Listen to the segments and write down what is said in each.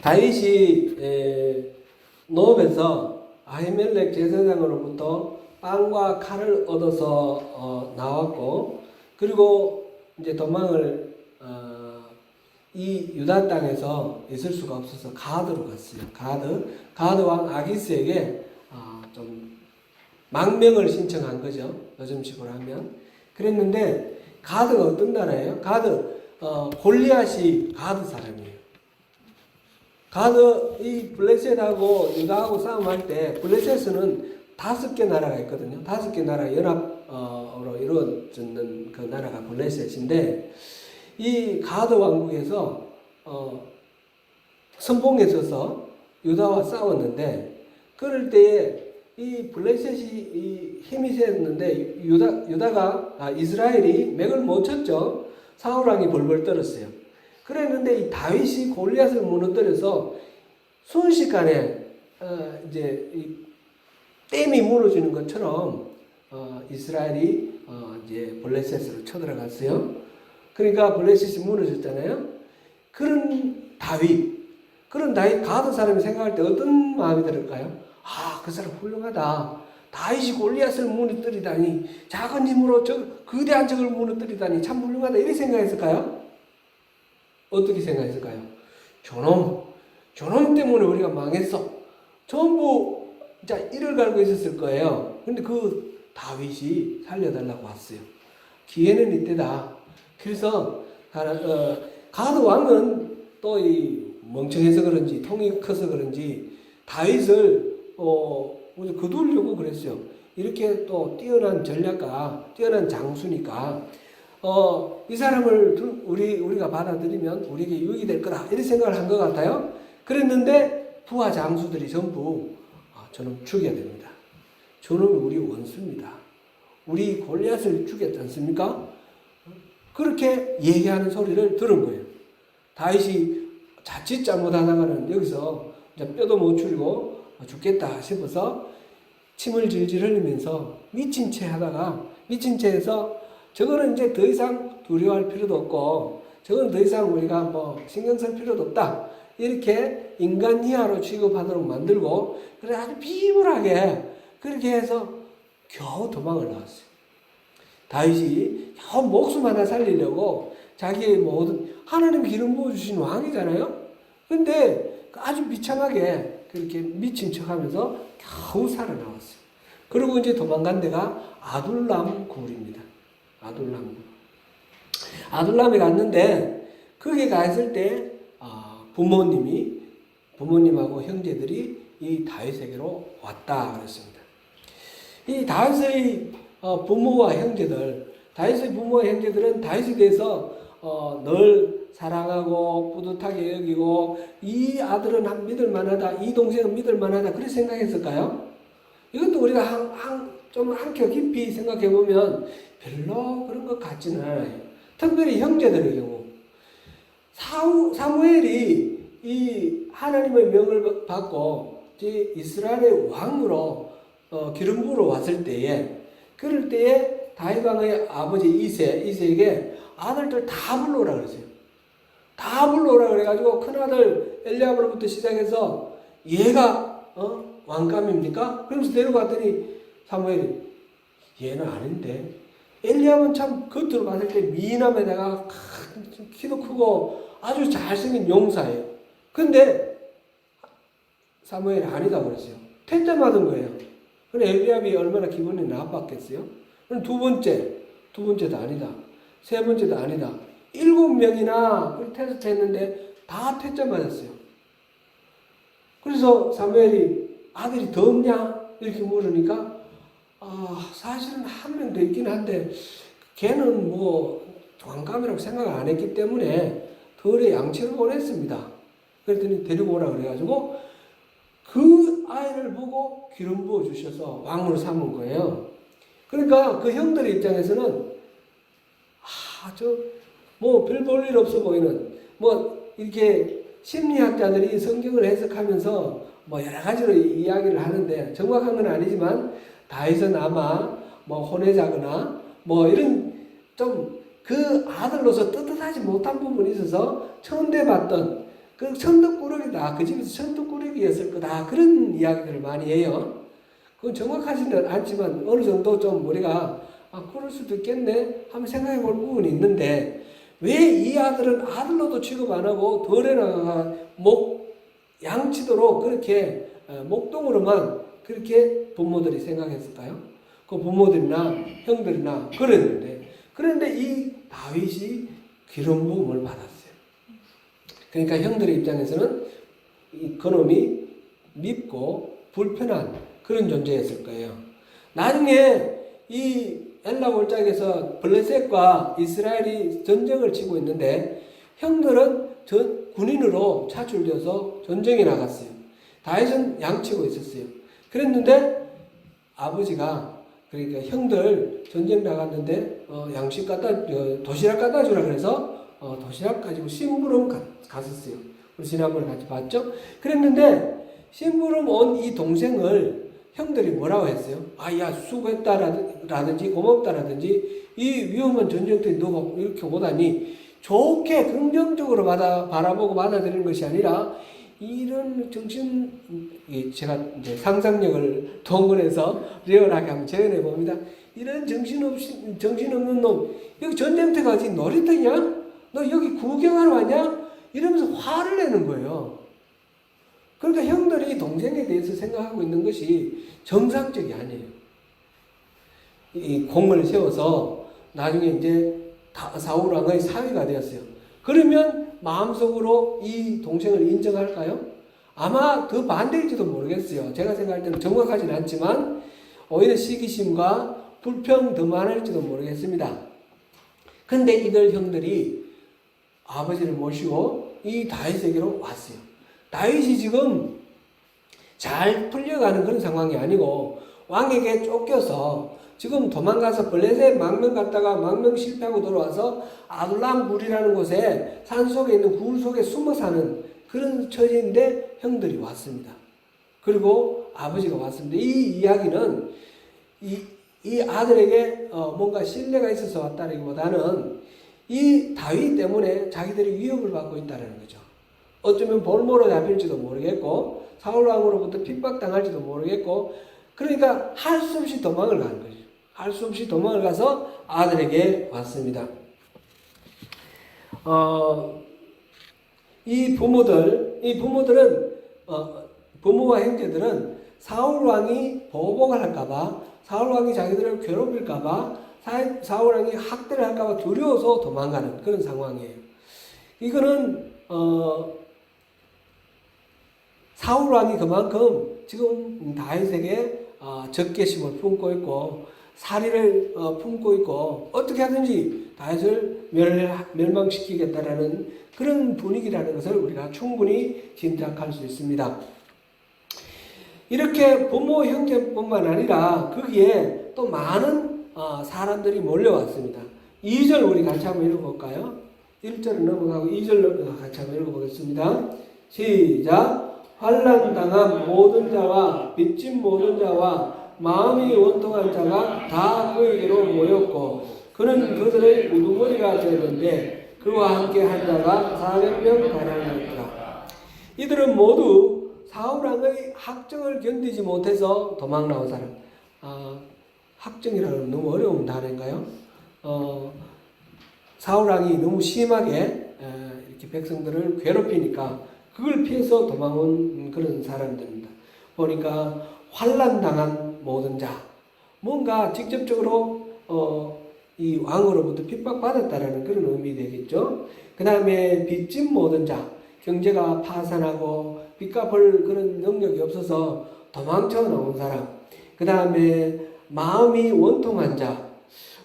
다윗이 노업에서 아히멜렉 제사장으로부터 빵과 칼을 얻어서 나왔고, 그리고 이제 도망을 이 유다 땅에서 있을 수가 없어서 가드로 갔어요. 가드 왕 아기스에게 좀 망명을 신청한 거죠. 요즘식으로 하면. 그랬는데 가드가 어떤 나라예요? 골리앗이 가드 사람이에요. 이 블레셋하고 유다하고 싸움할 때 블레셋은 5개 나라가 있거든요. 5개 나라 연합으로 이루어지는 그 나라가 블레셋인데, 이 가드 왕국에서 선봉에 서서 유다와 싸웠는데, 그럴 때에 이 블레셋이 힘이 셌는데 이스라엘이 맥을 못 쳤죠. 사울 왕이 벌벌 떨었어요. 그랬는데 이 다윗이 골리앗을 무너뜨려서 순식간에 이제 이 댐이 무너지는 것처럼 이스라엘이 이제 블레셋으로 쳐들어갔어요. 그러니까 블레셋이 무너졌잖아요. 그런 다윗 가드 사람이 생각할 때 어떤 마음이 들을까요? 그 사람 훌륭하다. 다윗이 골리앗을 무너뜨리다니, 작은 힘으로 거대한 적을 무너뜨리다니 참 훌륭하다. 이렇게 생각했을까요? 어떻게 생각했을까요? 저놈 때문에 우리가 망했어. 전부 이를 갈고 있었을 거예요. 근데 그 다윗이 살려달라고 왔어요. 기회는 이때다. 그래서 가드 왕은 또 이 멍청해서 그런지 통이 커서 그런지 다윗을 거두려고 그랬어요. 이렇게 또 뛰어난 전략가, 뛰어난 장수니까 이 사람을 우리가 받아들이면 우리에게 유익이 될 거다, 이런 생각을 한 것 같아요. 그랬는데 부하 장수들이 전부 저놈 죽여야 됩니다. 저놈이 우리 원수입니다. 우리 골리앗을 죽였지 않습니까? 그렇게 얘기하는 소리를 들은 거예요. 다윗이 자칫 잘못하다가는 여기서 이제 뼈도 못 추리고 죽겠다 싶어서 침을 질질 흘리면서 미친 채해서 저거는 이제 더 이상 두려워할 필요도 없고, 저거는 더 이상 우리가 뭐 신경 쓸 필요도 없다, 이렇게 인간 이하로 취급하도록 만들고, 그래 아주 비굴하게 그렇게 해서 겨우 도망을 나왔어요. 다윗이 겨우 목숨 하나 살리려고 자기의 모든, 하나님이 기름 부어주신 왕이잖아요. 근데 아주 비참하게 그렇게 미친 척하면서 겨우 살아나왔어요. 그리고 이제 도망간 데가 아둘람 굴입니다. 아둘람에 갔는데, 거기 가 있을 때 부모님하고 형제들이 이 다윗에게로 왔다 그랬습니다. 이 다윗의 부모와 형제들은 다윗에 대해서 늘 사랑하고 뿌듯하게 여기고, 이 아들은 믿을 만하다, 이 동생은 믿을 만하다, 그렇게 생각했을까요? 이것도 우리가 한 켜 깊이 생각해 보면 별로 그런 것 같지는 않아요. 특별히 형제들의 경우, 사무엘이 이 하나님의 명을 받고 이스라엘의 왕으로 기름 부으러 왔을 때에, 그럴 때에 다윗 왕의 아버지 이새에게 아들들 다 불러오라 그랬어요. 다 불러오라 그래가지고 큰아들 엘리압으로부터 시작해서 얘가 왕감입니까? 그러면서 데려갔더니 사무엘이 얘는 아닌데, 엘리압은 참 겉으로 봤을 때 미남에다가 키도 크고 아주 잘생긴 용사예요. 근데 사무엘이 아니다 그랬어요. 퇴짜 맞은 거예요. 근데 엘리압이 얼마나 기분이 나빴겠어요? 그럼 두 번째도 아니다. 세 번째도 아니다. 7명이나 테스트 했는데 다 퇴짜 맞았어요. 그래서 사무엘이 아들이 더 없냐? 이렇게 물으니까 사실은 한 명 더 있긴 한데 걔는 뭐 왕감이라고 생각을 안 했기 때문에 덜에 양치를 보냈습니다. 그랬더니 데리고 오라 그래가지고 그 아이를 보고 기름 부어 주셔서 왕으로 삼은 거예요. 그러니까 그 형들의 입장에서는 뭐 별 볼 일 없어 보이는, 뭐 이렇게 심리학자들이 성경을 해석하면서 뭐 여러 가지로 이야기를 하는데 정확한 건 아니지만, 다윗은 아마 뭐 혼외자거나 뭐 이런 좀 그 아들로서 떳떳하지 못한 부분이 있어서 천대받던 그 천덕꾸러기다. 그 집에서 천덕꾸러기였을 거다. 그런 이야기들을 많이 해요. 그건 정확하지는 않지만 어느 정도 좀 우리가 그럴 수도 있겠네 하면 생각해 볼 부분이 있는데 왜 이 아들은 아들로도 취급 안 하고 덜에다가 양치도록 그렇게 목동으로만 그렇게 부모들이 생각했을까요? 그 부모들이나 형들이나 그런데 이 다윗이 기름 부음을 받았어요. 그러니까 형들의 입장에서는 그놈이 밉고 불편한 그런 존재였을 거예요. 나중에 이 엘라 골짜기에서 블레셋과 이스라엘이 전쟁을 치고 있는데 형들은 군인으로 차출되어서 전쟁에 나갔어요. 다윗은 양치고 있었어요. 그랬는데 아버지가 그러니까 형들 전쟁 나갔는데 도시락 갖다 주라 그래서 도시락 가지고 심부름 갔었어요. 우리 지난번에 같이 봤죠? 그랬는데 심부름 온 이 동생을 형들이 뭐라고 했어요? 야 수고했다라든지 고맙다라든지 이 위험한 전쟁터에 너가 이렇게 오다니 좋게 긍정적으로 바라보고 받아들이는 것이 아니라 이런 제가 이제 상상력을 동원해서 리얼하게 한번 재현해 봅니다. 이런 정신없는 놈, 여기 전쟁터 가지 놀이터냐? 너 여기 구경하러 왔냐? 이러면서 화를 내는 거예요. 그러니까 형들이 동생에 대해서 생각하고 있는 것이 정상적이 아니에요. 이 공을 세워서 나중에 이제 사울 왕의 사위가 되었어요. 그러면 마음속으로 이 동생을 인정할까요? 아마 더 반대일지도 모르겠어요. 제가 생각할 때는 정확하지는 않지만 오히려 시기심과 불평 더 많을지도 모르겠습니다. 근데 이들 형들이 아버지를 모시고 이 다윗에게로 왔어요. 다윗이 지금 잘 풀려가는 그런 상황이 아니고 왕에게 쫓겨서 지금 도망가서 블레셋 망명 갔다가 망명 실패하고 돌아와서 아둘람 굴이라는 곳에 산속에 있는 굴 속에 숨어 사는 그런 처지인데 형들이 왔습니다. 그리고 아버지가 왔습니다. 이 이야기는 이 아들에게 뭔가 신뢰가 있어서 왔다기보다는 이 다윗 때문에 자기들이 위협을 받고 있다는 거죠. 어쩌면 볼모로 잡힐지도 모르겠고 사울왕으로부터 핍박당할지도 모르겠고 그러니까 할 수 없이 도망을 가는 거죠. 할 수 없이 도망을 가서 아들에게 왔습니다. 이 부모들은 부모와 형제들은 사울왕이 보복을 할까봐 사울왕이 자기들을 괴롭힐까봐 사울왕이 학대를 할까봐 두려워서 도망가는 그런 상황이에요. 이거는 사울왕이 그만큼 지금 다윗에게 적개심을 품고 있고 살인을 품고 있고 어떻게 하든지 다윗을 멸망시키겠다라는 그런 분위기라는 것을 우리가 충분히 짐작할 수 있습니다. 이렇게 부모 형제뿐만 아니라 거기에 또 많은 사람들이 몰려왔습니다. 2절 우리 같이 한번 읽어볼까요? 1절을 넘어가고 2절 같이 한번 읽어보겠습니다. 시작. 환난당한 모든 자와 빚진 모든 자와 마음이 원통한 자가 다 그에게로 모였고 그는 그들의 우두머리가 되었는데 그와 함께 한 자가 400명 가량이었더라. 이들은 모두 사울왕의 학정을 견디지 못해서 도망 나온 사람. 학정이라는 너무 어려운 단어인가요? 사울왕이 너무 심하게 이렇게 백성들을 괴롭히니까 그걸 피해서 도망온 그런 사람들입니다. 보니까 환난당한 모든 자, 뭔가 직접적으로 이 왕으로부터 핍박받았다라는 그런 의미 되겠죠. 그 다음에 빚진 모든 자, 경제가 파산하고 빚 갚을 그런 능력이 없어서 도망쳐 나온 사람. 그 다음에 마음이 원통한 자,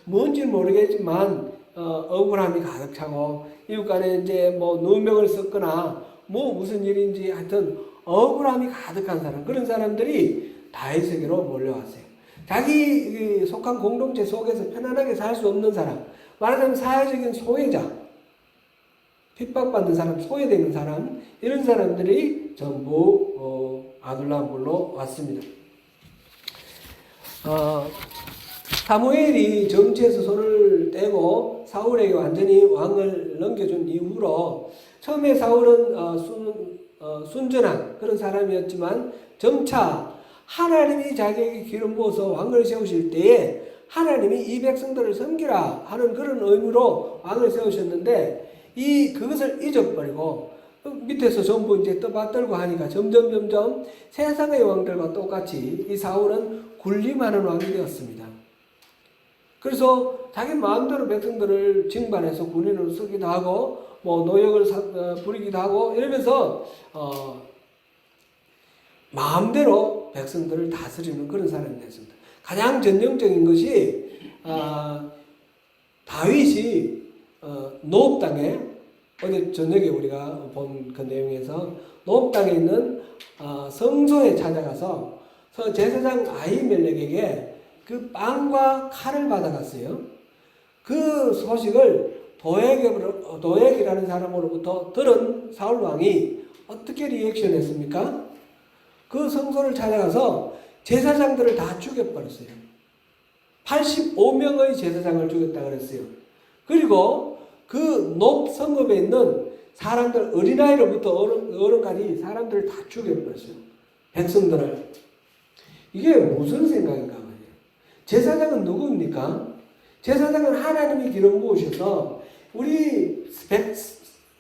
뭔지 모르겠지만 억울함이 가득 차고 이웃 간에 이제 뭐 누명을 썼거나 뭐 무슨 일인지 하여튼 억울함이 가득한 사람, 그런 사람들이 다윗에게로 몰려왔어요. 자기 속한 공동체 속에서 편안하게 살 수 없는 사람, 말하자면 사회적인 소외자, 핍박받는 사람, 소외되는 사람, 이런 사람들이 전부 아둘람굴로 왔습니다. 사무엘이 정치에서 손을 떼고 사울에게 완전히 왕을 넘겨준 이후로 처음에 사울은 순전한 그런 사람이었지만 점차 하나님이 자기에게 기름 부어서 왕을 세우실 때에 하나님이 이 백성들을 섬기라 하는 그런 의무로 왕을 세우셨는데 그것을 잊어버리고 밑에서 전부 이제 떠받들고 하니까 점점 세상의 왕들과 똑같이 이 사울은 군림하는 왕이 되었습니다. 그래서 자기 마음대로 백성들을 징발해서 군인으로 쓰기도 하고 뭐 노역을 부리기도 하고 이러면서 마음대로 백성들을 다스리는 그런 사람이 됐습니다. 가장 전형적인 것이 다윗이 노업 땅에 어제 저녁에 우리가 본 그 내용에서 노업 땅에 있는 성소에 찾아가서 제사장 아히멜렉에게 그 빵과 칼을 받아갔어요. 그 소식을 도액이라는 사람으로부터 들은 사울 왕이 어떻게 리액션했습니까? 그 성소를 찾아가서 제사장들을 다 죽여버렸어요. 85명의 제사장을 죽였다 그랬어요. 그리고 그 높 성읍에 있는 사람들, 어린아이로부터 어른까지 사람들을 다 죽여버렸어요. 백성들을. 이게 무슨 생각인가 말이에요. 제사장은 누구입니까? 제사장은 하나님이 기름 부으셔서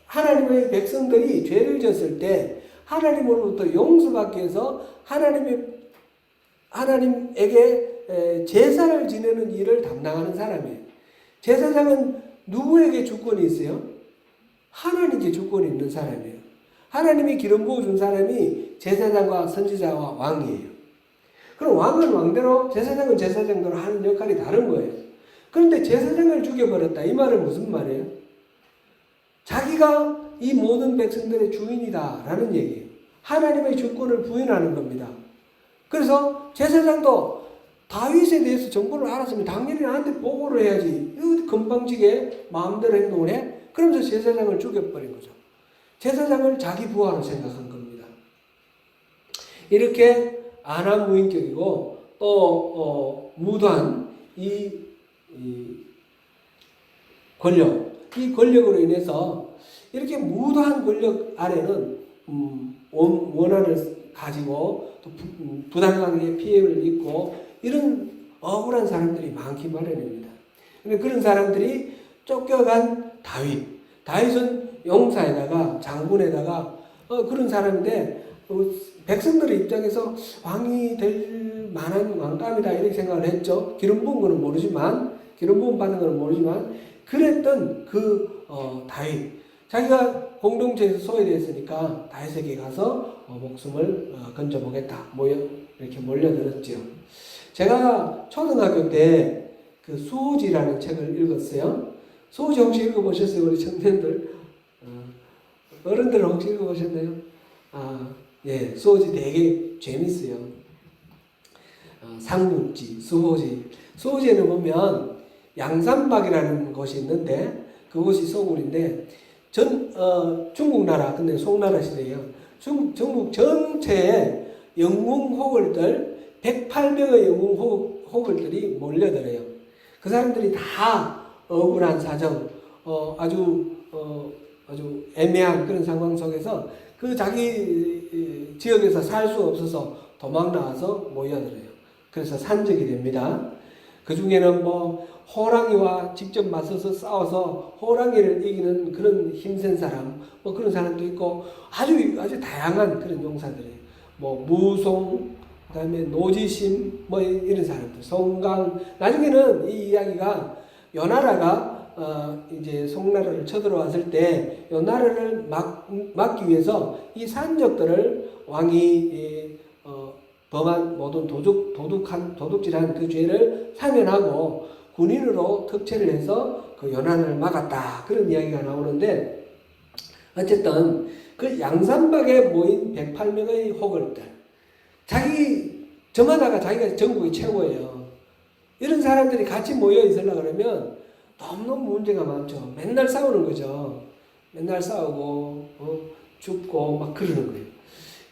하나님의 백성들이 죄를 지었을 때 하나님으로부터 용서받기 위해서 하나님에게 제사를 지내는 일을 담당하는 사람이에요. 제사장은 누구에게 주권이 있어요? 하나님께 주권이 있는 사람이에요. 하나님이 기름 부어준 사람이 제사장과 선지자와 왕이에요. 그럼 왕은 왕대로, 제사장은 제사장대로 하는 역할이 다른 거예요. 그런데 제사장을 죽여버렸다. 이 말은 무슨 말이에요? 자기가 이 모든 백성들의 주인이다 라는 얘기예요. 하나님의 주권을 부인하는 겁니다. 그래서 제사장도 다윗에 대해서 정보를 알았으면 당연히 나한테 보고를 해야지. 건방지게 마음대로 행동을 해? 그러면서 제사장을 죽여버린 거죠. 제사장을 자기 부하로 생각한 겁니다. 이렇게 안하무인격이고 또 무도한 이 권력, 이 권력으로 인해서 이렇게 무도한 권력 아래는 원한을 가지고 또 부당하게 피해를 입고 이런 억울한 사람들이 많기 마련입니다. 그런 사람들이 쫓겨간 다윗은 용사에다가 장군에다가 그런 사람인데 백성들의 입장에서 왕이 될 만한 왕감이다 이렇게 생각을 했죠. 기름 부은 거는 모르지만, 기름 부음 받은 거는 모르지만 그랬던 다윗, 자기가 공동체에서 소외되었으니까 다윗에게 가서 목숨을 건져보겠다 이렇게 몰려들었죠. 제가 초등학교 때 그 수호지라는 책을 읽었어요. 수호지 혹시 읽어보셨어요? 우리 청년들? 어른들 혹시 읽어보셨나요? 예, 수호지 되게 재밌어요. 삼국지, 수호지. 수호지에는 보면 양산박이라는 곳이 있는데 그곳이 소굴인데 중국 나라, 근데 송나라 시대예요. 중국 전체에 영웅 호걸들 108명의 영웅 호걸들이 몰려들어요. 그 사람들이 다 억울한 사정, 아주 애매한 그런 상황 속에서 그 자기 지역에서 살 수 없어서 도망 나와서 모여들어요. 그래서 산적이 됩니다. 그 중에는 호랑이와 직접 맞서서 싸워서 호랑이를 이기는 그런 힘센 사람, 그런 사람도 있고 아주 다양한 그런 용사들이에요. 무송, 그다음에 노지심, 이런 사람들, 송강. 나중에는 이 이야기가 요나라가 이제 송나라를 쳐들어왔을 때 요나라를 막기 위해서 이 산적들을 왕이 범한 모든 도둑질한 그 죄를 사면하고 군인으로 특채를 해서 그 요나를 막았다. 그런 이야기가 나오는데 어쨌든 그 양산박에 모인 108명의 호걸들, 저마다가 자기가 전국이 최고예요. 이런 사람들이 같이 모여 있으려고 그러면 너무너무 문제가 많죠. 맨날 싸우는 거죠. 맨날 싸우고 죽고 막 그러는 거예요.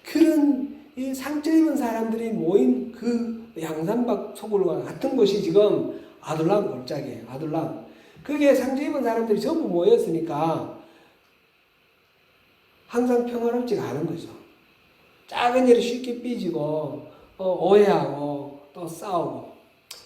그런 이 상처 입은 사람들이 모인 그 양산박 소굴과 같은 곳이 지금 아둘람 골짜기예요. 아둘람. 그게 상처 입은 사람들이 전부 모였으니까 항상 평화롭지가 않은 거죠. 작은 일에 쉽게 삐지고 오해하고 또 싸우고.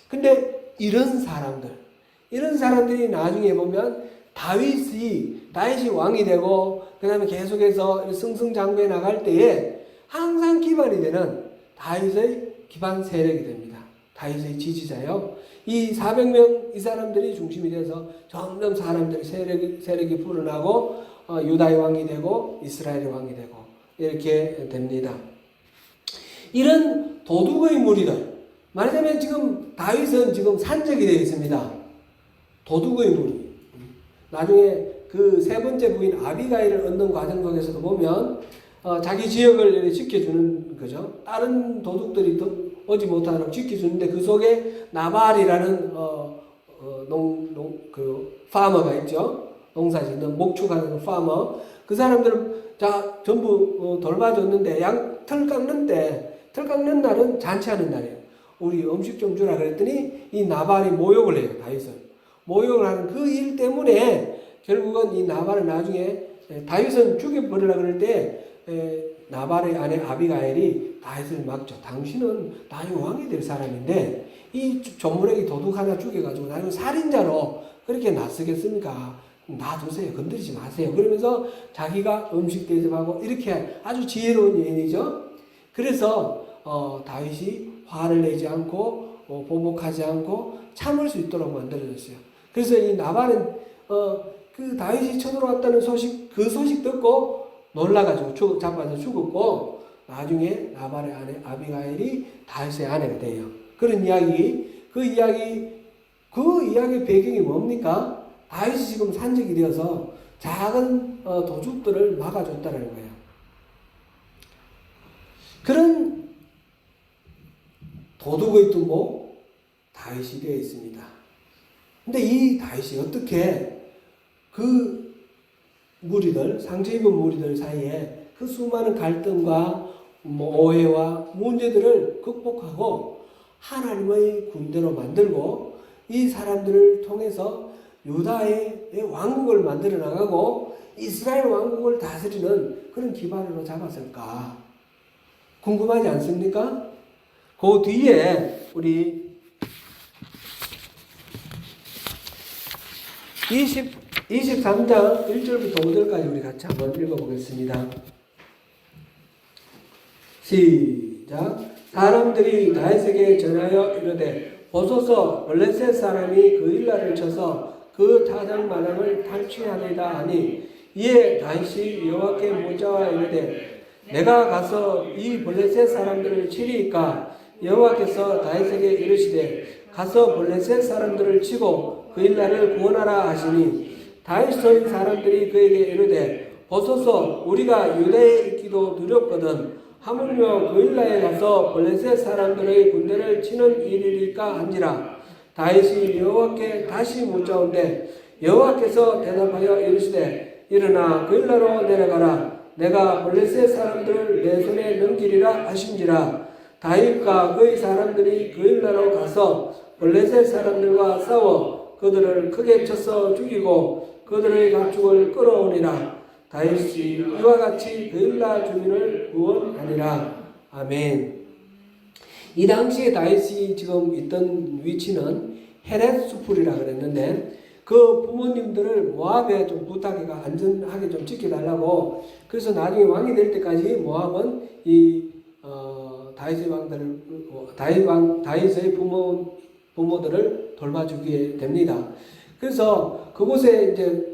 근데 이런 사람들이 나중에 보면 다윗이 왕이 되고 그 다음에 계속해서 승승장구해 나갈 때에 항상 기반이 되는 다윗의 기반 세력이 됩니다. 다윗의 지지자요. 이 400명 이 사람들이 중심이 돼서 점점 사람들이 세력이 불어나고 유다의 왕이 되고 이스라엘의 왕이 되고 이렇게 됩니다. 이런 도둑의 무리들, 말하자면 지금 다윗은 지금 산적이 되어 있습니다. 도둑의 무리. 나중에 그 세 번째 부인 아비가일을 얻는 과정 속에서도 보면 자기 지역을 지켜주는 거죠. 다른 도둑들이 오지 못하도록 지켜주는데 그 속에 나발이라는 파머가 있죠. 농사짓는 목축하는 파머. 그 사람들은 전부 돌봐줬는데 털 깎는 날은 잔치하는 날이에요. 우리 음식 좀 주라 그랬더니 이 나발이 모욕을 해요. 다윗을. 모욕을 하는 그 일 때문에 결국은 이 나발을 나중에 다윗은 죽여버리려고 그럴 때 나발의 아내 아비가일이 다윗을 막죠. 당신은 나중에 왕이 될 사람인데 이 전무래기 도둑 하나 죽여가지고 나중에 살인자로 그렇게 낯서겠습니까? 놔두세요. 건드리지 마세요. 그러면서 자기가 음식 대접하고 이렇게 아주 지혜로운 여인이죠. 그래서 다윗이 화를 내지 않고 보복하지 않고 참을 수 있도록 만들어졌어요. 그래서 이 나발은 그 다윗이 쳐들어왔다는 소식 듣고 놀라가지고 잡아서 죽었고 나중에 나발의 아내 아비가일이 다윗의 아내가 돼요. 그런 이야기, 그 이야기의 배경이 뭡니까? 다윗이 지금 산적이 되어서 작은 도둑들을 막아줬다는 거예요. 그런 도둑의 두목 다윗이 되어 있습니다. 근데 이 다윗이 어떻게 그 무리들, 상처 입은 무리들 사이에 그 수많은 갈등과 오해와 문제들을 극복하고 하나님의 군대로 만들고 이 사람들을 통해서 유다의 왕국을 만들어 나가고 이스라엘 왕국을 다스리는 그런 기반으로 잡았을까? 궁금하지 않습니까? 그 뒤에 우리 23장 1절부터 5절까지 우리 같이 한번 읽어보겠습니다. 시작. 사람들이 다윗에게 전하여 이르되 보소서 블레셋 사람이 그 일날을 쳐서 그 타작 마당을 탈취하리다 하니 이에 다윗이 여호와께 묻자와 이르되 내가 가서 이 블레셋 사람들을 치리이까? 여호와께서 다윗에게 이르시되 가서 블레셋 사람들을 치고 그 일날을 구원하라 하시니 다윗의 사람들이 그에게 이르되 보소서 우리가 유대에 있기도 두렵거든 하물며 그 일날에 가서 블레셋 사람들의 군대를 치는 일이리까 한지라. 다윗이 여호와께 다시 묻자온데 여호와께서 대답하여 이르시되 일어나 그 일나로 내려가라. 내가 블레셋 사람들을 내 손에 넘기리라 하신지라. 다윗과 그의 사람들이 그 일나로 가서 블레셋 사람들과 싸워 그들을 크게 쳐서 죽이고 그들의 가축을 끌어오니라. 다윗이 이와 같이 그 일나 주민을 구원하니라. 아멘. 이 당시에 다윗이 지금 있던 위치는 헤렛 수풀이라 그랬는데 그 부모님들을 모압에 좀 부탁해가 안전하게 좀 지켜달라고. 그래서 나중에 왕이 될 때까지 모압은 이 다윗의 왕들을 다윗의 부모들을 돌봐주게 됩니다. 그래서 그곳에 이제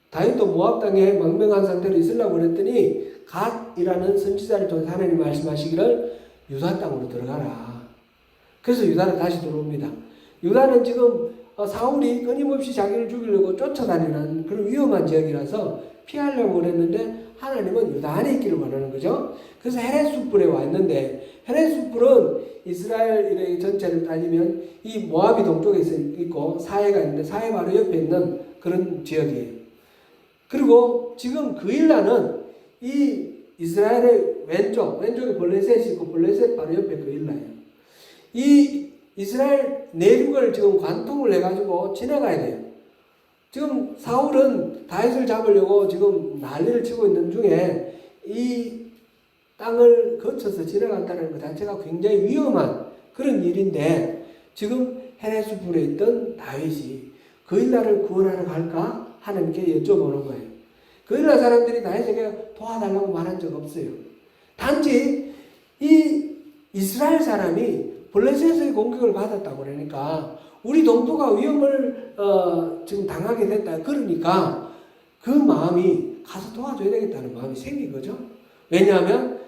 다윗도 모압 땅에 망명한 상태로 있으려고 그랬더니 갓이라는 선지자를 통해 하나님 말씀하시기를 유다 땅으로 들어가라. 그래서 유다는 다시 들어옵니다. 유다는 지금 사울이 끊임없이 자기를 죽이려고 쫓아다니는 그런 위험한 지역이라서 피하려고 그랬는데 하나님은 유다 안에 있기를 원하는 거죠. 그래서 헤렛 숲불에 와 있는데 헤렛 숲불은 이스라엘 전체를 따지면 이 모압이 동쪽에 있고 사해가 있는데 사해 바로 옆에 있는 그런 지역이에요. 그리고 지금 그 일라는 이 이스라엘의 왼쪽에 블레셋이 있고 블레셋 바로 옆에 그 일라예요. 이 이스라엘 내륙을 지금 관통을 해가지고 지나가야 돼요. 지금 사울은 다윗을 잡으려고 지금 난리를 치고 있는 중에 이 땅을 거쳐서 지나간다는 것 자체가 굉장히 위험한 그런 일인데 지금 헤레스불에 있던 다윗이 그 일날을 구원하러 갈까? 하나님께 여쭤보는 거예요. 그 일날 사람들이 다윗에게 도와달라고 말한 적 없어요. 단지 이 이스라엘 사람이 블레셋의 공격을 받았다고 그러니까 우리 동포가 위험을 지금 당하게 됐다. 그러니까 그 마음이 가서 도와줘야 되겠다는 마음이 생긴 거죠. 왜냐하면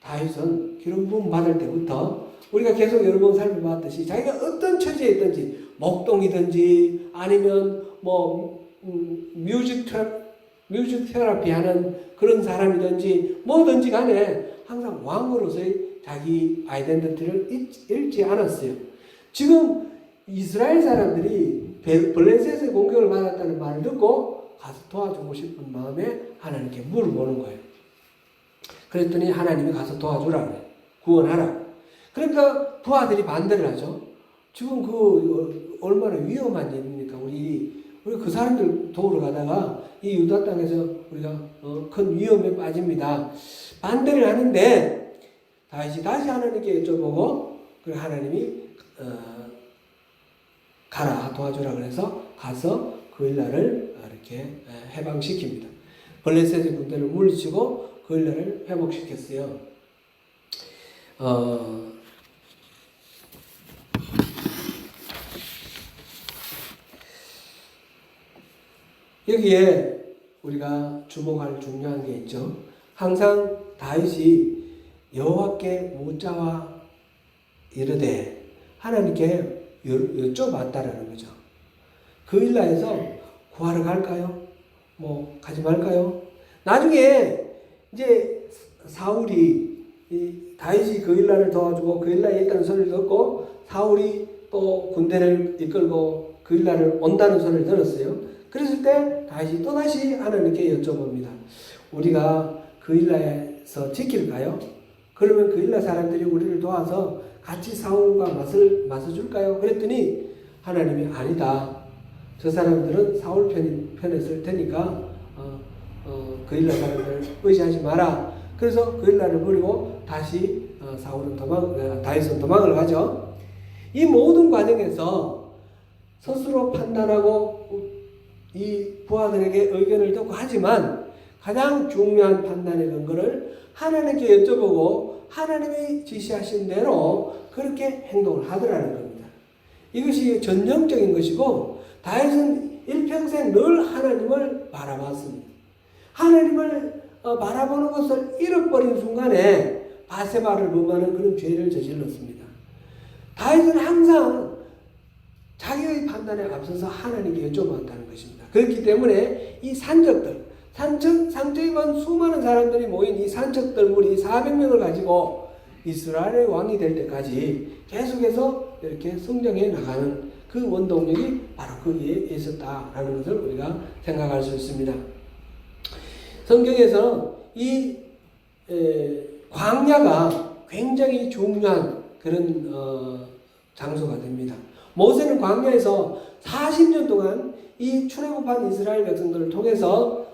다윗은 기름 부음 받을 때부터 우리가 계속 여러 번 살펴봤듯이 자기가 어떤 처지에 있든지 목동이든지 아니면 뭐 뮤직 테라피 하는 그런 사람이든지 뭐든지 간에 항상 왕으로서의 자기 아이덴티티를 잃지 않았어요. 지금 이스라엘 사람들이 블레셋의 공격을 받았다는 말을 듣고 가서 도와주고 싶은 마음에 하나님께 물어보는 거예요. 그랬더니 하나님이 가서 도와주라 그래요. 구원하라. 그러니까 부하들이 반대를 하죠. 지금 그 얼마나 위험한 일입니까? 우리 그 사람들 도우러 가다가 이 유다 땅에서 우리가 큰 위험에 빠집니다. 반대를 하는데 다시 하나님께 여쭤보고 그리고 하나님이 가라 도와주라 그래서 가서 그 일날을 이렇게 해방시킵니다. 블레셋의 군대를 물리치고 그 일날을 회복시켰어요. 여기에 우리가 주목할 중요한 게 있죠. 항상 다윗이 여호와께 묻자와 이르되 하나님께 여쭤봤다라는 거죠. 그 일라에서 구하러 갈까요? 뭐 가지 말까요? 나중에 이제 사울이 다윗이 그 일라를 도와주고 그 일라에 있다는 소리를 듣고 사울이 또 군대를 이끌고 그 일라를 온다는 소리를 들었어요. 그랬을 때 다윗이 또다시 하나님께 여쭤봅니다. 우리가 그 일라에서 지킬까요? 그러면 그 일라 사람들이 우리를 도와서 같이 사울과 맛을 마셔줄까요? 그랬더니 하나님이 아니다. 저 사람들은 사울 편에 쓸 테니까 그 일라 사람들을 의지하지 마라. 그래서 그 일라를 버리고 다시 다윗은 도망을 가죠. 이 모든 과정에서 스스로 판단하고 이 부하들에게 의견을 듣고 하지만 가장 중요한 판단의 근거를 하나님께 여쭤보고 하나님이 지시하신 대로 그렇게 행동을 하더라는 겁니다. 이것이 전형적인 것이고 다윗은 일평생 늘 하나님을 바라봤습니다. 하나님을 바라보는 것을 잃어버린 순간에 바세바를 범하는 그런 죄를 저질렀습니다. 다윗은 항상 자기의 판단에 앞서서 하나님께 여쭤봤다는 것입니다. 그렇기 때문에 이 산적들, 상처 입은 수많은 사람들이 모인 이 산적들물이 400명을 가지고 이스라엘의 왕이 될 때까지 계속해서 이렇게 성장해 나가는 그 원동력이 바로 거기에 있었다라는 것을 우리가 생각할 수 있습니다. 성경에서 이 광야가 굉장히 중요한 그런 장소가 됩니다. 모세는 광야에서 40년 동안 이 출애굽한 이스라엘 백성들을 통해서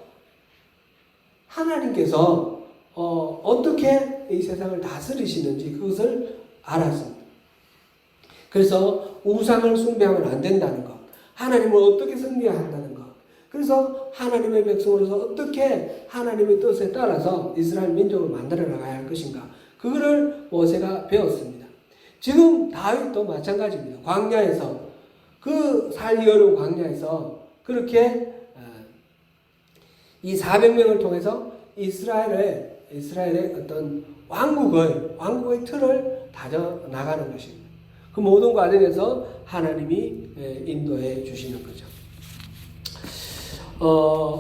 하나님께서 어떻게 이 세상을 다스리시는지 그것을 알았습니다. 그래서 우상을 숭배하면 안 된다는 것, 하나님을 어떻게 섬겨야 한다는 것, 그래서 하나님의 백성으로서 어떻게 하나님의 뜻에 따라서 이스라엘 민족을 만들어 나가야 할 것인가, 그거를 모세가 배웠습니다. 지금 다윗도 마찬가지입니다. 광야에서 그 살기 어려운 광야에서 그렇게 이 400명을 통해서 이스라엘의 어떤 왕국의 틀을 다져 나가는 것입니다. 그 모든 과정에서 하나님이 인도해 주시는 거죠.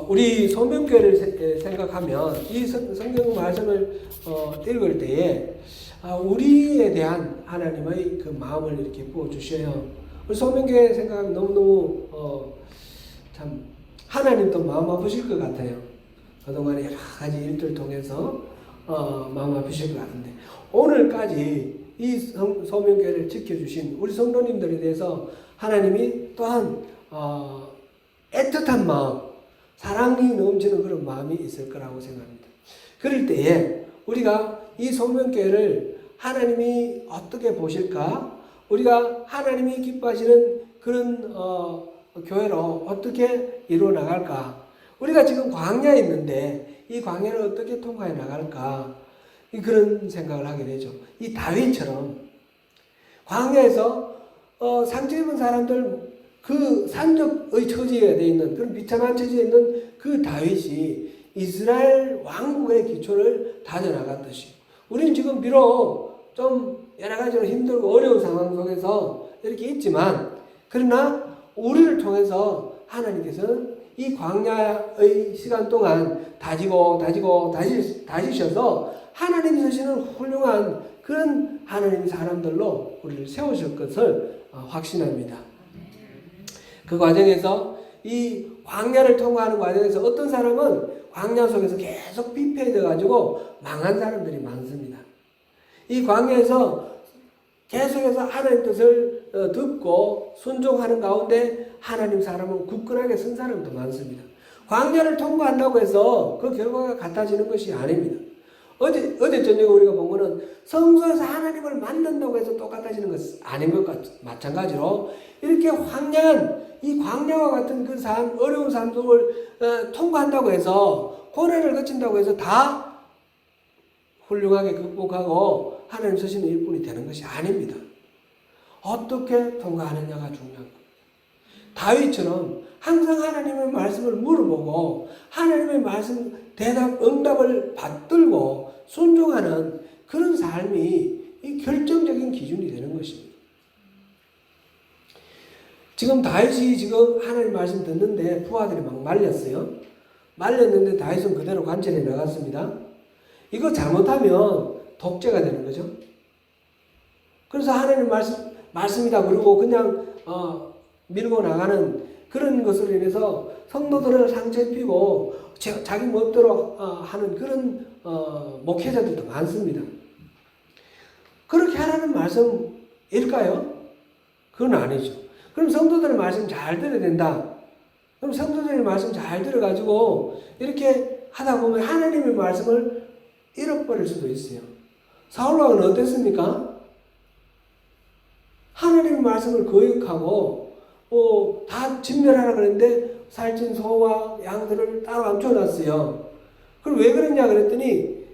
우리 소명교회를 생각하면 이 성경 말씀을 읽을 때에 우리에 대한 하나님의 그 마음을 이렇게 부어주셔요. 우리 소명교회 생각하면 너무너무 참 하나님도 마음 아프실 것 같아요. 그동안에 여러 가지 일들 통해서 마음 아프실 것 같은데 오늘까지 이 소명교회를 지켜주신 우리 성도님들에 대해서 하나님이 또한 애틋한 마음, 사랑이 넘치는 그런 마음이 있을 거라고 생각합니다. 그럴 때에 우리가 이 소명교회를 하나님이 어떻게 보실까? 우리가 하나님이 기뻐하시는 그런 교회로 어떻게 이루어 나갈까? 우리가 지금 광야에 있는데 이 광야를 어떻게 통과해 나갈까? 그런 생각을 하게 되죠. 이 다윗처럼 광야에서 상처 입은 사람들, 그 산적의 처지에 돼 있는 그런 비참한 처지에 있는 그 다윗이 이스라엘 왕국의 기초를 다져나갔듯이 우리는 지금 비록 좀 여러 가지로 힘들고 어려운 상황 속에서 이렇게 있지만, 그러나 우리를 통해서 하나님께서는 이 광야의 시간 동안 다지셔서 하나님이 쓰시는 훌륭한 그런 하나님의 사람들로 우리를 세우실 것을 확신합니다. 그 과정에서 이 광야를 통과하는 과정에서 어떤 사람은 광야 속에서 계속 피폐해져 가지고 망한 사람들이 많습니다. 이 광야에서 계속해서 하나님 뜻을 듣고 순종하는 가운데 하나님 사람은 굳건하게 선 사람도 많습니다. 광야를 통과한다고 해서 그 결과가 같아지는 것이 아닙니다. 어제 저녁에 우리가 본 거는 성소에서 하나님을 만난다고 해서 똑같아지는 것은 아닌 것 같아요. 마찬가지로 이렇게 이 광야와 같은 그 삶, 어려운 삶 속을 통과한다고 해서, 고난을 거친다고 해서 다 훌륭하게 극복하고 하나님 쓰시는 일꾼이 되는 것이 아닙니다. 어떻게 통과하느냐가 중요한 겁니다. 다윗처럼 항상 하나님의 말씀을 물어보고 하나님의 말씀 응답을 받들고 순종하는 그런 삶이 이 결정적인 기준이 되는 것입니다. 지금 다윗이 하나님 말씀 듣는데 부하들이 막 말렸어요. 말렸는데 다윗은 그대로 관찰해 나갔습니다. 이거 잘못하면 독재가 되는 거죠. 그래서 하나님 말씀이다 그러고 그냥 밀고 나가는 그런 것으로 인해서 성도들을 상처 입히고 자기 멋대로 하는 그런 목회자들도 많습니다. 그렇게 하라는 말씀일까요? 그건 아니죠. 그럼 성도들의 말씀 잘 들어야 된다. 그럼 성도들의 말씀 잘 들어가지고 이렇게 하다 보면 하나님의 말씀을 잃어버릴 수도 있어요. 사울왕은 어땠습니까? 하나님의 말씀을 거역하고 다 진멸하라 그랬는데 살찐 소와 양들을 따로 앉혀놨어요. 그럼 왜 그랬냐 그랬더니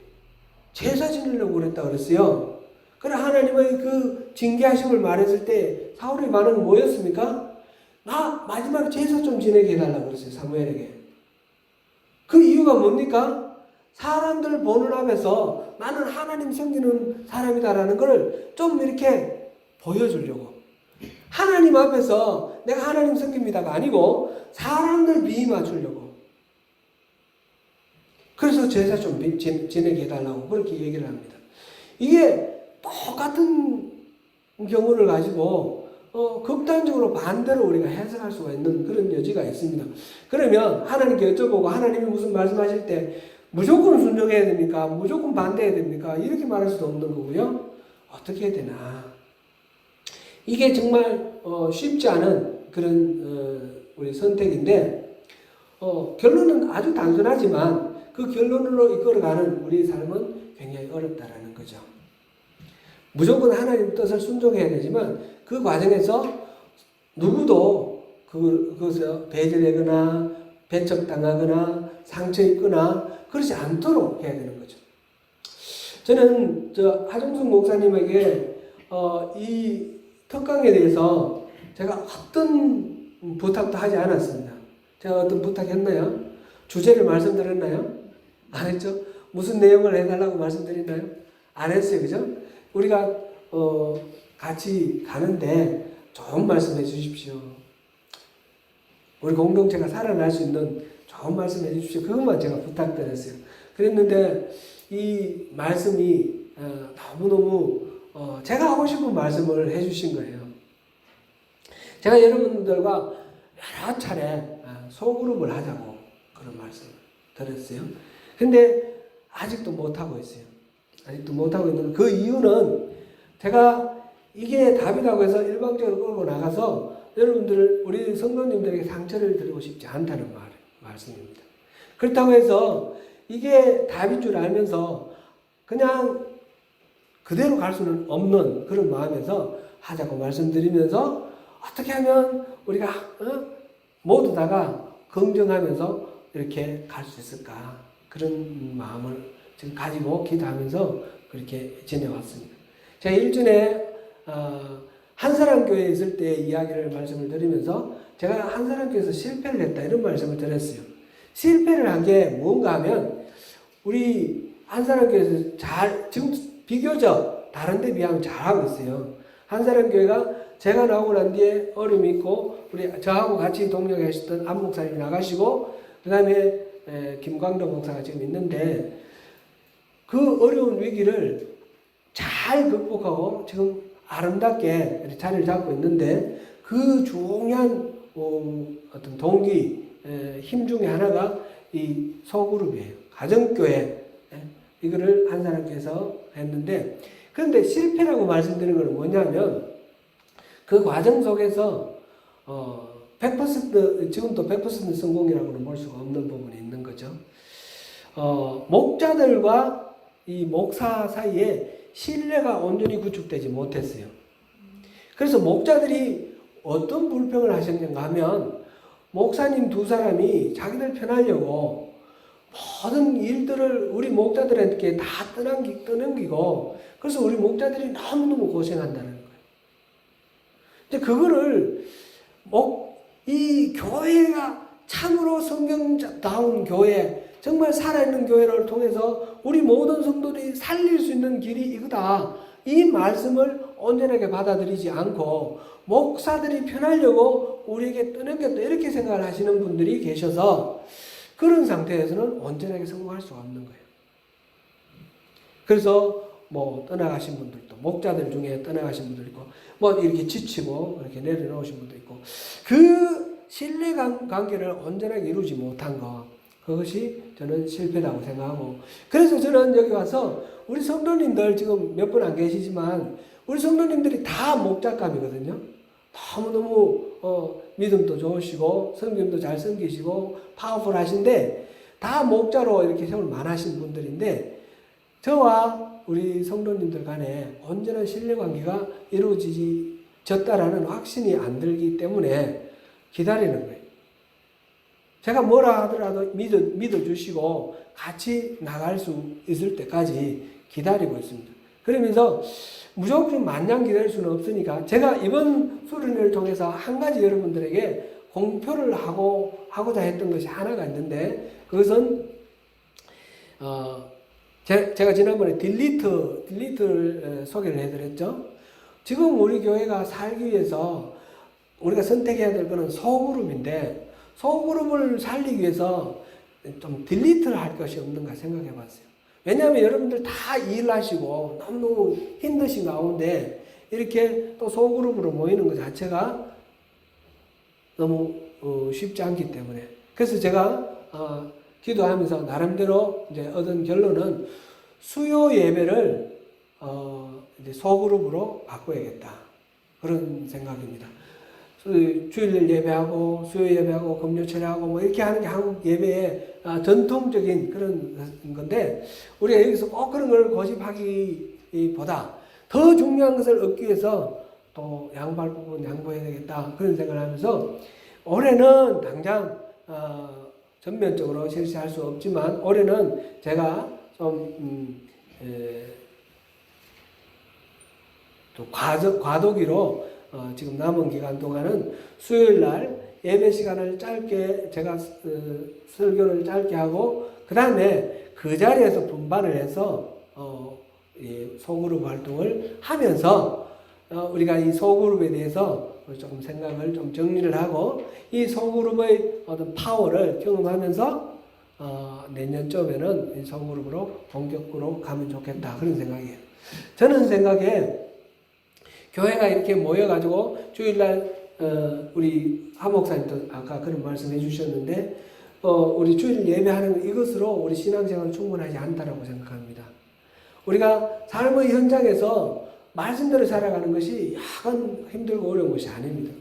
제사 지내려고 그랬다 그랬어요. 그래 하나님의 그 징계하심을 말했을 때 사울의 반응은 뭐였습니까? 나 마지막에 제사 좀 지내게 해달라고 그랬어요. 사무엘에게. 그 이유가 뭡니까? 사람들 보는 앞에서 나는 하나님 섬기는 사람이다라는 걸 좀 이렇게 보여주려고. 하나님 앞에서 내가 하나님 섬깁니다가 아니고 사람들 비위 맞추려고. 그래서 제사 좀 지내게 해달라고 그렇게 얘기를 합니다. 이게 똑같은 경우를 가지고 극단적으로 반대로 우리가 해석할 수가 있는 그런 여지가 있습니다. 그러면 하나님께 여쭤보고 하나님이 무슨 말씀하실 때 무조건 순종해야 됩니까? 무조건 반대해야 됩니까? 이렇게 말할 수도 없는 거고요. 어떻게 해야 되나? 이게 정말 쉽지 않은 그런 우리 선택인데 결론은 아주 단순하지만 그 결론으로 이끌어가는 우리 삶은 굉장히 어렵다라는 거죠. 무조건 하나님 뜻을 순종해야 되지만 그 과정에서 누구도 그것을 배제되거나 배척당하거나 상처 입거나 그러지 않도록 해야 되는 거죠. 저는 하정숙 목사님에게 이 특강에 대해서 제가 어떤 부탁도 하지 않았습니다. 제가 어떤 부탁했나요? 주제를 말씀드렸나요? 안 했죠? 무슨 내용을 해달라고 말씀드렸나요? 안 했어요. 그죠? 우리가 같이 가는데 좋은 말씀해 주십시오. 우리 공동체가 살아날 수 있는 좋은 말씀해 주십시오. 그것만 제가 부탁드렸어요. 그랬는데 이 말씀이 너무너무 제가 하고 싶은 말씀을 해주신 거예요. 제가 여러분들과 여러 차례 소그룹을 하자고 그런 말씀을 드렸어요. 근데 아직도 못하고 있어요. 아직도 못하고 있는 그 이유는 제가 이게 답이라고 해서 일방적으로 끌고 나가서 여러분들 우리 성도님들에게 상처를 드리고 싶지 않다는 말씀입니다. 그렇다고 해서 이게 답인 줄 알면서 그냥 그대로 갈 수는 없는 그런 마음에서 하자고 말씀드리면서 어떻게 하면 우리가 모두 다가 긍정하면서 이렇게 갈 수 있을까 그런 마음을 지금 가지고 기도하면서 그렇게 지내왔습니다. 제가 일전에 한사랑교회에 있을 때 이야기를 말씀을 드리면서 제가 한사랑교회에서 실패를 했다 이런 말씀을 드렸어요. 실패를 한 게 뭔가 하면 우리 한사랑교회에서 지금 비교적 다른 데 비하면 잘하고 있어요. 한사랑교회가 제가 나오고 난 뒤에 어려움이 있고 우리 저하고 같이 동역하셨던 안 목사님이 나가시고 그 다음에 김광도 목사가 지금 있는데 그 어려운 위기를 잘 극복하고 지금 아름답게 자리를 잡고 있는데 그 중요한 어떤 동기 힘 중에 하나가 이 소그룹이에요. 가정교회 이거를 한사람께서 했는데 그런데 실패라고 말씀드리는 것은 뭐냐면 그 과정 속에서 100% 지금도 100% 성공이라고는 볼 수가 없는 부분이 있는 거죠. 목자들과 이 목사 사이에 신뢰가 온전히 구축되지 못했어요. 그래서 목자들이 어떤 불평을 하셨는가 하면 목사님 두 사람이 자기들 편하려고 모든 일들을 우리 목자들에게 다 떠넘기고 그래서 우리 목자들이 너무너무 고생한다는 거예요. 이제 그거를 이 교회가 참으로 성경다운 교회, 정말 살아있는 교회를 통해서 우리 모든 성도들이 살릴 수 있는 길이 이거다. 이 말씀을 온전하게 받아들이지 않고 목사들이 편하려고 우리에게 떠넘겼다 이렇게 생각을 하시는 분들이 계셔서 그런 상태에서는 온전하게 성공할 수가 없는 거예요. 그래서 떠나가신 분들도 목자들 중에 떠나가신 분들 있고 이렇게 지치고 이렇게 내려놓으신 분도 있고 그 신뢰 관계를 온전하게 이루지 못한 것 그것이 저는 실패라고 생각하고 그래서 저는 여기 와서 우리 성도님들 지금 몇 분 안 계시지만 우리 성도님들이 다 목자감이거든요. 너무너무 믿음도 좋으시고 성경도 잘 섬기시고 파워풀하신데 다 목자로 이렇게 세월 많으신 분들인데 저와 우리 성도님들 간에 온전한 신뢰관계가 이루어졌다라는 확신이 안 들기 때문에 기다리는 거예요. 제가 뭐라 하더라도 믿어주시고 같이 나갈 수 있을 때까지 기다리고 있습니다. 그러면서 무조건 만냥 기다릴 수는 없으니까 제가 이번 수련회를 통해서 한 가지 여러분들에게 공표를 하고자 했던 것이 하나가 있는데 그것은 제가 지난번에 딜리트를 소개를 해드렸죠. 지금 우리 교회가 살기 위해서 우리가 선택해야 될 것은 소그룹인데 소그룹을 살리기 위해서 좀 딜리트를 할 것이 없는가 생각해 봤어요. 왜냐하면 여러분들 다 일하시고 너무 힘드신 가운데 이렇게 또 소그룹으로 모이는 것 자체가 너무 쉽지 않기 때문에 그래서 제가 기도하면서 나름대로 이제 얻은 결론은 수요 예배를 이제 소그룹으로 바꿔야겠다 그런 생각입니다. 주일 예배하고 수요 예배하고 금요 철야하고 이렇게 하는 게 한국 예배의 전통적인 그런 건데 우리가 여기서 꼭 그런 걸 고집하기보다 더 중요한 것을 얻기 위해서 또 양보할 부분 양보해야 되겠다 그런 생각을 하면서 올해는 당장 전면적으로 실시할 수 없지만 올해는 제가 좀 또 과도기로 지금 남은 기간 동안은 수요일 날 예배 시간을 짧게 제가 설교를 짧게 하고 그 다음에 그 자리에서 분반을 해서 소그룹 활동을 하면서 우리가 이 소그룹에 대해서 조금 생각을 좀 정리를 하고 이 소그룹의 어떤 파워를 경험하면서 내년쯤에는 이 소그룹으로 본격적으로 가면 좋겠다 그런 생각이에요. 저는 생각에 교회가 이렇게 모여가지고 주일날 우리 하 목사님도 아까 그런 말씀해 주셨는데 우리 주일 예배하는 이것으로 우리 신앙생활은 충분하지 않다라고 생각합니다. 우리가 삶의 현장에서 말씀대로 살아가는 것이 약간 힘들고 어려운 것이 아닙니다.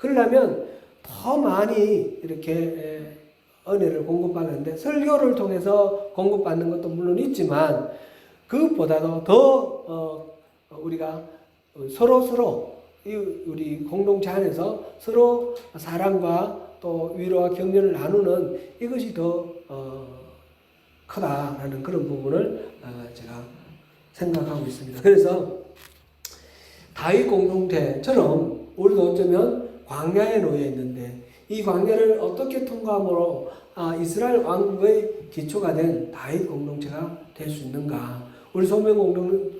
그러려면 더 많이 이렇게 은혜를 공급받는데 설교를 통해서 공급받는 것도 물론 있지만 그것보다도 더 우리가 서로 우리 공동체 안에서 서로 사랑과 또 위로와 격려를 나누는 이것이 더 크다라는 그런 부분을 제가 생각하고 있습니다. 그래서 다윗 공동체처럼 우리도 어쩌면 광야에 놓여 있는데 이 광야를 어떻게 통과함으로 이스라엘 왕국의 기초가 된 다윗 공동체가 될 수 있는가? 우리 소명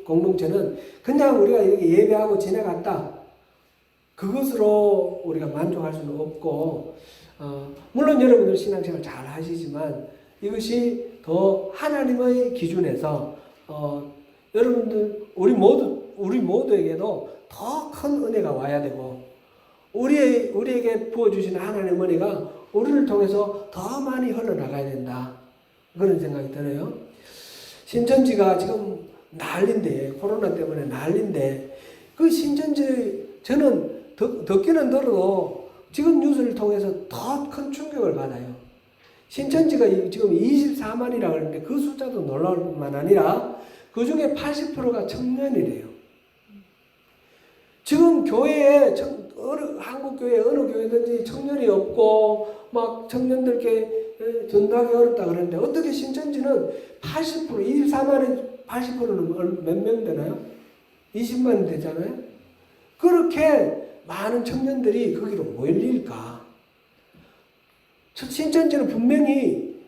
공동체는 그냥 우리가 이렇게 예배하고 지나갔다. 그것으로 우리가 만족할 수는 없고, 물론 여러분들 신앙생활 잘 하시지만 이것이 더 하나님의 기준에서 여러분들 우리 모두에게도 더 큰 은혜가 와야 되고 우리에게 부어주시는 하나님의 은혜가 우리를 통해서 더 많이 흘러나가야 된다. 그런 생각이 들어요. 신천지가 지금 난리인데, 코로나 때문에 난리인데, 그 신천지 저는 듣기는 들어도 지금 뉴스를 통해서 더 큰 충격을 받아요. 신천지가 지금 24만이라고 하는데 그 숫자도 놀라울 뿐만 아니라 그 중에 80%가 청년이래요. 지금 교회에 한국 교회 어느 교회든지 청년이 없고 막 청년들께 전도하기 어렵다 그러는데 어떻게 신천지는 80% 24만에 80%는 몇 명 되나요? 20만 되잖아요. 그렇게 많은 청년들이 거기로 모일까? 신천지는 분명히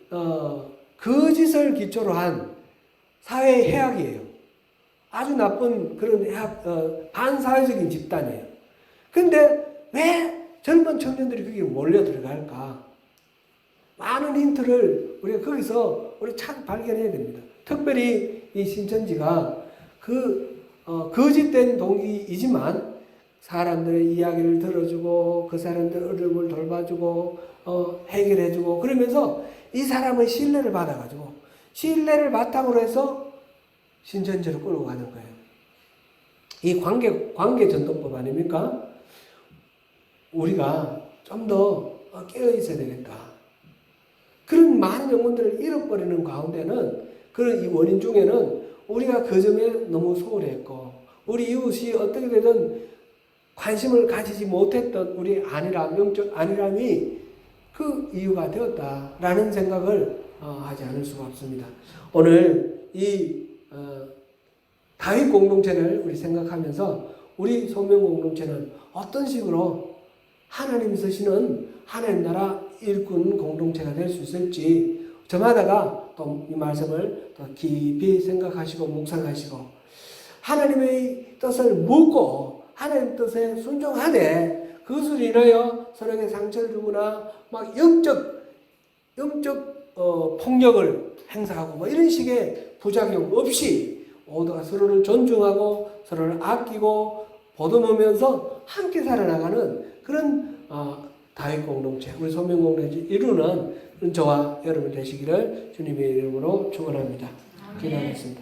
거짓을 기초로 한 사회의 해악이에요. 아주 나쁜 그런 반사회적인 집단이에요. 근데 왜 젊은 청년들이 거기에 몰려 들어갈까? 많은 힌트를 우리가 거기서 우리 참 발견해야 됩니다. 특별히 이 신천지가 거짓된 동기이지만 사람들의 이야기를 들어주고 그 사람들 어려움을 돌봐주고 해결해주고 그러면서 이 사람의 신뢰를 받아가지고 신뢰를 바탕으로 해서 신천지로 끌고 가는 거예요. 이 관계 전도법 아닙니까? 우리가 좀 더 깨어 있어야 되겠다. 그런 많은 영혼들을 잃어버리는 가운데는 그런 이 원인 중에는 우리가 그 점에 너무 소홀했고 우리 이웃이 어떻게 되든 관심을 가지지 못했던 우리 안일함, 영적 안일함이 그 이유가 되었다라는 생각을 하지 않을 수가 없습니다. 오늘 이 다윗 공동체를 우리 생각하면서 우리 소명 공동체는 어떤 식으로 하나님이 쓰시는 하나님 나라 일꾼 공동체가 될 수 있을지 저마다가 또 이 말씀을 더 깊이 생각하시고 묵상하시고 하나님의 뜻을 묻고 하나님 뜻에 순종하되 그것을 인하여 서로에게 상처를 주거나 막 영적 폭력을 행사하고 뭐 이런 식의 부작용 없이 모두가 서로를 존중하고 서로를 아끼고 보듬으면서 함께 살아나가는 그런 다윗 공동체, 우리 소명 공동체 이루는 저와 여러분 되시기를 주님의 이름으로 축원합니다. 기도하겠습니다.